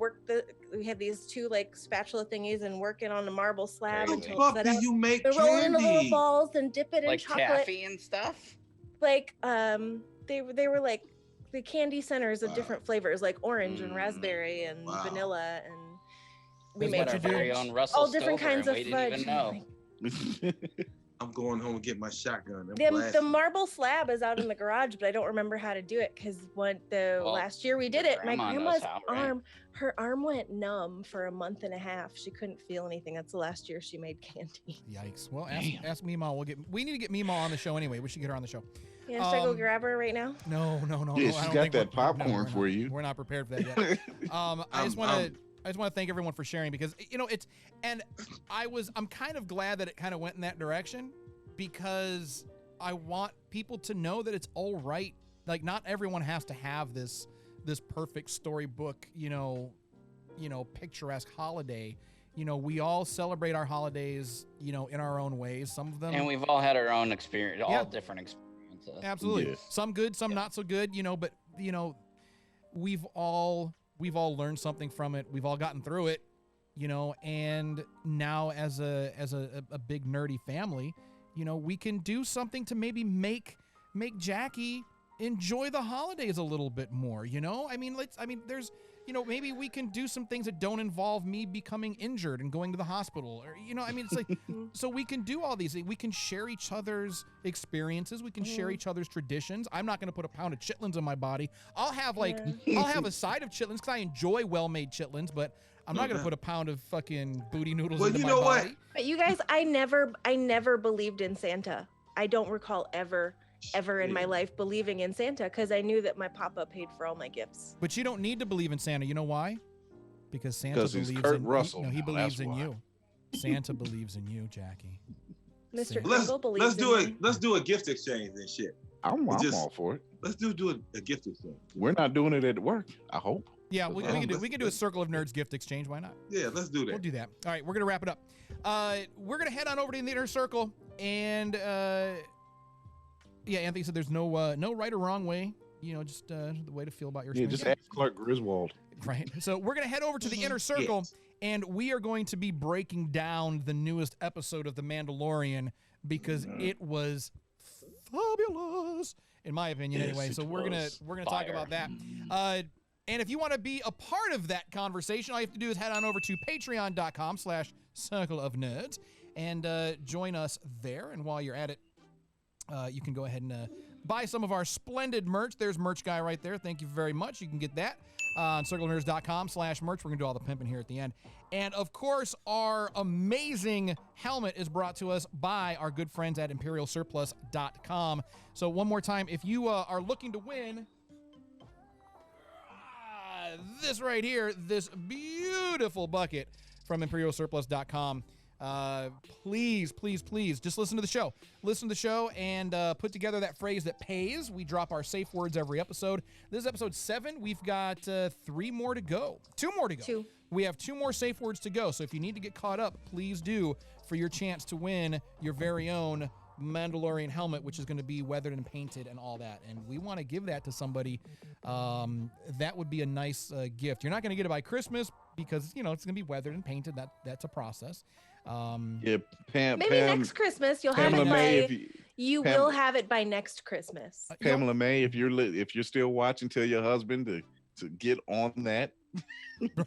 we had these two like spatula thingies and working on a marble slab until it set up. You make candy? Roll it into little balls and dip it in chocolate. Like taffy and stuff? Like they were like the candy centers of different flavors, like orange and raspberry and vanilla, and we made our very own Russell all different Stover, kinds of we fudge. didn't even know. I'm going home and get my shotgun. The marble slab is out in the garage, but I don't remember how to do it because last year we did it, my grandma's her arm went numb for a month and a half. She couldn't feel anything. That's the last year she made candy. Yikes. Well, ask Mima. We need to get Mima on the show anyway. We should get her on the show. Yeah, should I go grab her right now? No. Yeah, she's got that popcorn for you. We're not prepared for that yet. I just want to thank everyone for sharing because I'm kind of glad that it kind of went in that direction because I want people to know that it's all right. Like not everyone has to have this perfect storybook, picturesque holiday. We all celebrate our holidays, in our own ways. Some of them, and we've all had our own experience, all different experiences. Absolutely, yeah. Some good, some not so good. But we've all learned something from it. We've all gotten through it, and now as a big nerdy family, we can do something to maybe make Jackie enjoy the holidays a little bit more. There's, maybe we can do some things that don't involve me becoming injured and going to the hospital, or it's like, so we can do all these things. We can share each other's experiences. We can share each other's traditions. I'm not going to put a pound of chitlins in my body. I'll have a side of chitlins because I enjoy well-made chitlins, but I'm not going to put a pound of fucking booty noodles into my body. But you guys, I never believed in Santa. I don't recall ever in my life believing in Santa because I knew that my papa paid for all my gifts. But you don't need to believe in Santa. You know why? Because Santa 'Cause he's believes Kurt in Russell No, he now, believes that's in why. you. Santa believes in you, Jackie. Mr. Let's- Kringle believes Let's do in it. me. Let's do a gift exchange and shit. I'm Just- all for it. Let's do a gift exchange. We're not doing it at work, I hope. Yeah, we Um, can do a Circle of Nerds gift exchange. Why not? Yeah, let's do We'll that. do that. All right, we're gonna wrap it up. We're gonna head on over to the inner circle, and yeah, Anthony said there's no right or wrong way. You know, just the way to feel about your Yeah, just ask Clark Griswold. right. So we're gonna head over to the inner circle, Yes. and we are going to be breaking down the newest episode of The Mandalorian because it was fabulous, in my opinion. Yes, Anyway, it so we're gonna talk Fire. about that. And if you want to be a part of that conversation, all you have to do is head on over to patreon.com/Circle of Nerds and join us there. And while you're at it, you can go ahead and buy some of our splendid merch. There's Merch Guy right there. Thank you very much. You can get that on circleofnerds.com/merch. We're going to do all the pimping here at the end. And, of course, our amazing helmet is brought to us by our good friends at imperialsurplus.com. So one more time, if you are looking to win this right here, this beautiful bucket from imperialsurplus.com, please just listen to the show. Listen to the show and put together that phrase that pays. We drop our safe words every episode. This is episode 7. We've got 3 more to go. 2 more to go. 2. We have 2 more safe words to go. So if you need to get caught up, please do for your chance to win your very own Mandalorian helmet, which is going to be weathered and painted and all that. And we want to give that to somebody. That would be a nice gift. You're not going to get it by Christmas because, you know, it's going to be weathered and painted. That's a process. Yeah, Pam. Maybe next Christmas you'll have Pamela it May, by. if you, You Pam- will have it by next Christmas. Pamela May, if you're still watching, tell your husband to get on that.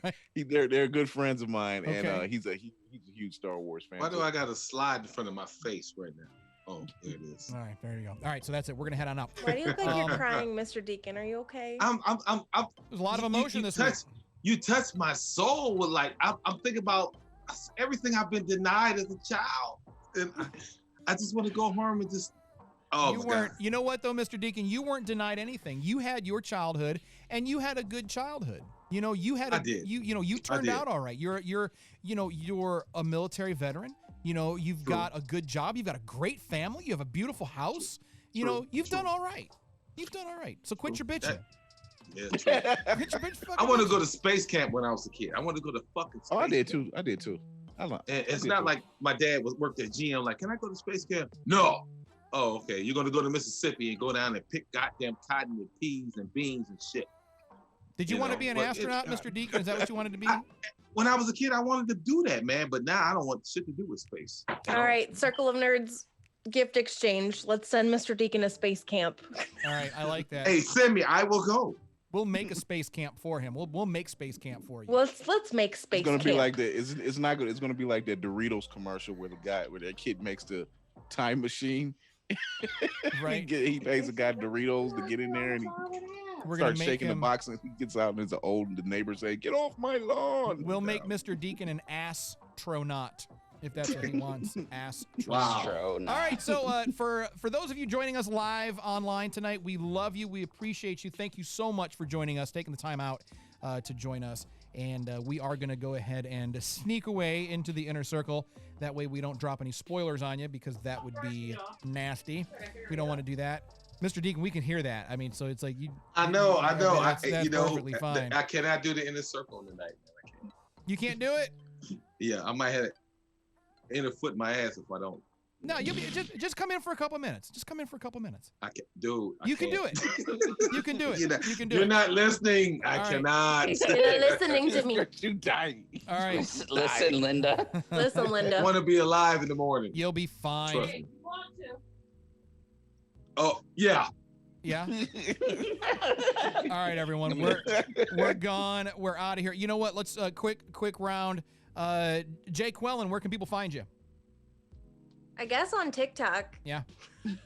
Right. They're good friends of mine, Okay. and he's a huge Star Wars fan. Why do I got a slide in front of my face right now? Oh, there it is. All right, there you go. All right, so that's it. We're gonna head on up. Why do you look like you're Um, crying, Mr. Deacon? Are you okay? I'm There's a lot of emotion this week. You touched my soul with I'm thinking about everything I've been denied as a child, and I just want to go home and just. Oh You my weren't. God. You know what though, Mr. Deacon? You weren't denied anything. You had your childhood, and you had a good childhood. You know, you had. I did. You turned did. out all right. You're a military veteran. You know, you've True. got a good job. You've got a great family. You have a beautiful house. You True. know, you've True. done all right. You've done all right. So quit your bitching. Yeah, true. Quit your bitch I fucking want to bitching. go to space camp when I was a kid. I want to go to fucking space Oh, I did camp. too. I did too. And it's did not too. like my dad worked at GM. Like, can I go to space camp? No. Oh, okay. You're gonna go to Mississippi and go down and pick goddamn cotton and peas and beans and shit. Did you you want to know, be an but astronaut, it's- Mr. Deacon? Is that what you wanted to be? When I was a kid, I wanted to do that, man. But now I don't want shit to do with space. All right, Circle of Nerds gift exchange. Let's send Mr. Deacon to space camp. All right, I like that. Hey, send me. I will go. We'll make a space camp for him. We'll make space camp for you. Let's make space It's gonna camp. be like that. It's not good. It's gonna be like that Doritos commercial where that kid makes the time machine. Right. He pays a guy Doritos to get in there, and he We're gonna starts make shaking the him. box, and he gets out, and there's an old, and the neighbors say, "Get off my lawn." We'll make Mr. Deacon an astronaut if that's what he wants. Astronaut. Wow. Astro, no. All right, so for those of you joining us live online tonight, we love you. We appreciate you. Thank you so much for joining us, taking the time out to join us. And we are going to go ahead and sneak away into the inner circle. That way we don't drop any spoilers on you because that would be nasty. We don't want to do that. Mr. Deacon, we can hear that. I mean, so it's like you. I know. That's You know, perfectly fine. I cannot do the inner circle tonight. Man. I can't. You can't do it? Yeah, I might have inner foot my ass if I don't. No, you'll be just come in for a couple minutes. Just come in for a couple minutes. I can't, dude. You can do it. You can do it. You're not, You can do you're it. not listening. I All right. cannot. You're not listening to me. You dying. All right. Listen, Linda. Listen, I Linda. want to be alive in the morning. You'll be fine. Trust me. Oh yeah. Yeah. All right, everyone. We're gone. We're out of here. You know what? Let's quick round. Jay Quellen, where can people find you? I guess on TikTok. Yeah.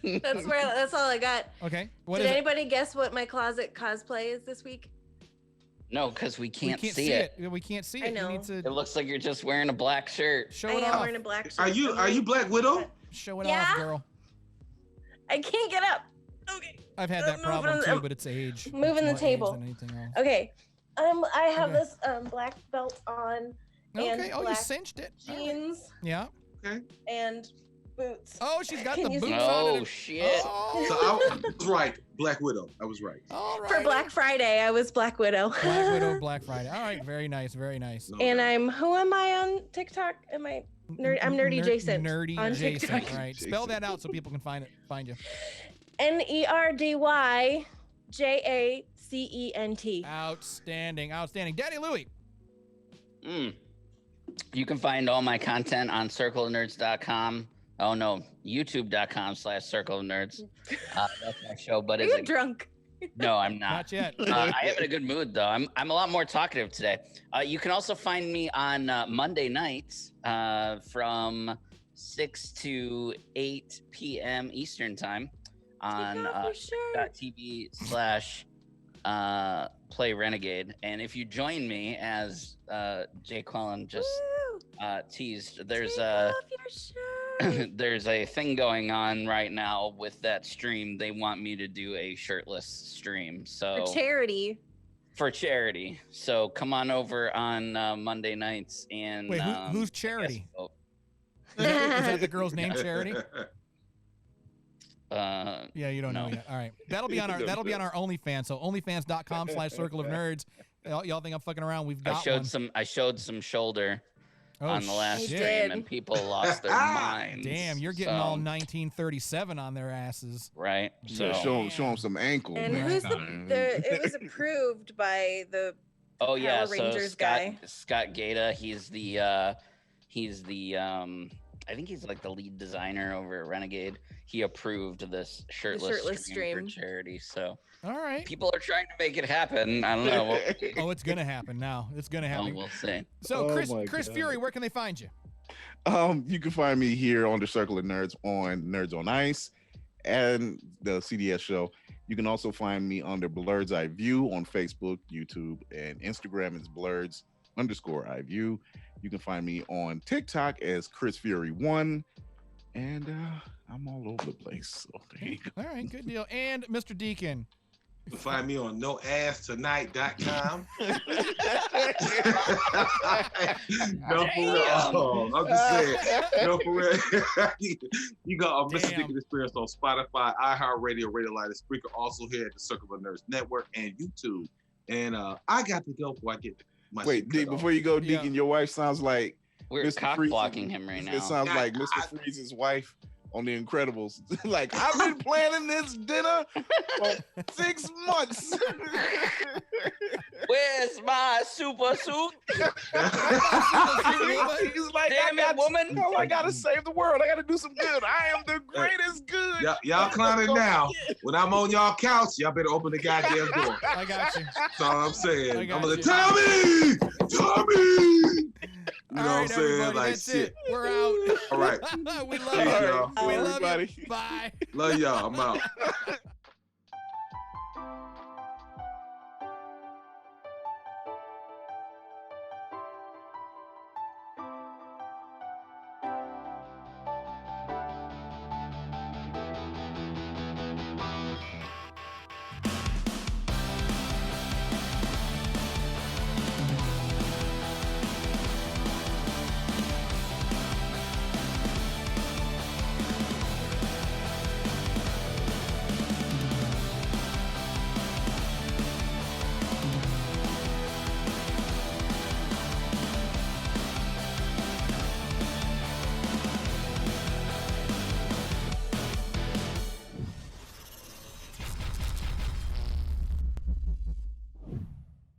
That's all I got. Okay. What Did is it? anybody guess what my closet cosplay is this week? No, because we We can't see it. We can't see I it. You know. need to It looks like you're just wearing a black shirt. show I it am off. wearing a black shirt. Are you Black Widow? Show it Yeah. off, girl. I can't get up. Okay. I've had that Moving problem the- too, but it's age. moving It's the more age table. than anything else. Okay. I have this black belt on and Okay. Oh, you black cinched it. All right. jeans Yeah. Okay. and boots. Oh, she's got Can the you boots see- on. Oh and- shit! Oh. So I was right. Black Widow. I was right. All right. For Black Friday, I was Black Widow. Black Widow, Black Friday. All right. Very nice. Very nice. No And doubt. who am I on TikTok? I'm nerdy adjacent. Nerdy on adjacent. TikTok. Right. Spell that out so people can find you. NERDYJACENT. Outstanding. Outstanding. Daddy Louie. You can find all my content on circleofnerds.com. Oh no, youtube.com/circleofnerds. That's my show, but Are it's you drunk? no, I'm not. Not yet. I am in a good mood though. I'm a lot more talkative today. You can also find me on Monday nights from 6 to 8 p.m. Eastern time on TV/Play Renegade. And if you join me, as Jay Quellen just teased, there's there's a thing going on right now with that stream. They want me to do a shirtless stream. So For charity. for charity. So come on over on Monday nights and Wait, who's Charity? yes, Is that the girl's name, Charity? oh, Yeah, you don't know No. yet. All right, that'll be on our OnlyFans. So onlyfans.com/circleofnerds. Y'all think I'm fucking around? We've got one. I showed some shoulder on the last shit. stream, and people lost their minds. Damn, you're getting all 1937 on their asses. right. So So show them some ankle. And man. who's it was approved by the oh yeah, Power Rangers so Scott guy. Scott Gata, he's the I think he's like the lead designer over at Renegade. He approved this shirtless stream for charity. So All right. people are trying to make it happen. I don't know. Oh, it's gonna happen now. It's gonna happen. We'll see. So, Oh Chris my Chris God. Fury, where can they find you? You can find me here on the Circle of Nerds on Nerds on Ice and the CDS show. You can also find me under Blurred's Eye View on Facebook, YouTube, and Instagram. It's Blurred's_Eye View. You can find me on TikTok as Chris Fury 1, and I'm all over the place. So there you go. All right, good deal. And Mr. Deacon. You can find me on noasstonight.com. No, for real. Oh, I'm just saying. No, for real. You got a Mr. Damn. Deacon Experience on Spotify, iHeart Radio, Radio Light, and Spreaker. Also here at the Circle of Nerds Network and YouTube. And I got to go before I get my Wait, shit D, cut off. before you go, Yeah. Deacon, your wife sounds like We're Mr. cock Freeze. blocking him right now. It sounds like I- Mr. Freeze's wife on The Incredibles. Like, I've been planning this dinner for 6 months. Where's my super suit? He's like, Damn it, woman. No, I gotta save the world. I gotta do some good. I am the greatest good. Y'all clowning now. When I'm on y'all couch, y'all better open the goddamn door. I got you. That's all I'm saying. I I'm got gonna you. Tommy! You know All what I'm right, saying? everybody, Like that's shit. it. We're out. All right. We love Peace, you. y'all. We love Everybody. you. Bye. Love y'all. I'm out.